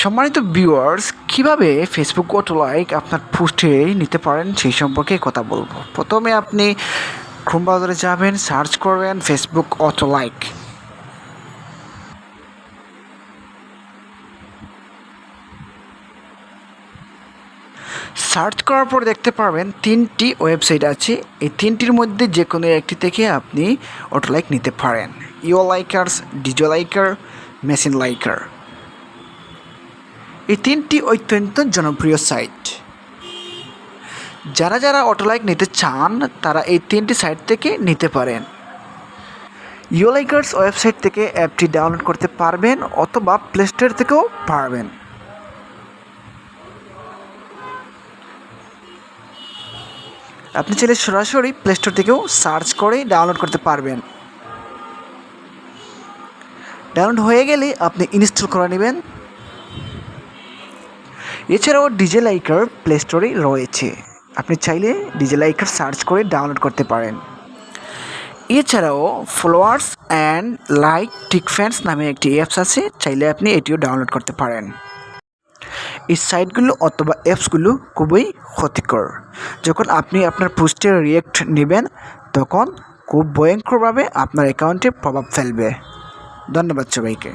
সম্মানিত ভিউয়ার্স, কিভাবে Facebook auto like আপনার পোস্টে নিতে পারেন সেই সম্পর্কে কথা বলবো। প্রথমে আপনি ক্রোম ব্রাউজারে যাবেন, সার্চ করবেন ফেসবুক অটো লাইক। সার্চ করার পর দেখতে পারবেন 3টি ওয়েবসাইট আছে। এই 3টির মধ্যে যে কোনো একটি থেকে আপনি অটো লাইক নিতে পারেন। ইও লাইকার্স, ডিজো লাইকার, মেশিন লাইকার। এই 3টি অত্যন্ত জনপ্রিয় সাইট। যারা অটো লাইক নিতে চান তারা এই 3টি সাইট থেকে নিতে পারেন। ইও লাইকার্স ওয়েবসাইট থেকে অ্যাপটি ডাউনলোড করতে পারবেন অথবা প্লে স্টোর থেকেও পারবেন। আপনি চাইলে সরাসরি প্লে স্টোর থেকেও সার্চ করে ডাউনলোড করতে পারবেন। ডাউনলোড হয়ে গেলে আপনি ইনস্টল করে নেবেন। এছাড়াও ডিজে লাইকার প্লে স্টোরে রয়েছে, আপনি চাইলে ডিজে লাইকার সার্চ করে ডাউনলোড করতে পারেন। এছাড়াও followers and like tick fans নামে একটি অ্যাপস আছে, চাইলে আপনি এটিও ডাউনলোড করতে পারেন। এই সাইটগুলো অথবা অ্যাপসগুলো খুবই ক্ষতিকর। যখন আপনি আপনার পোস্টের রিঅ্যাক্ট নেবেন তখন খুব ভয়ঙ্করভাবে আপনার অ্যাকাউন্টে প্রভাব ফেলবে। ধন্যবাদ সবাইকে।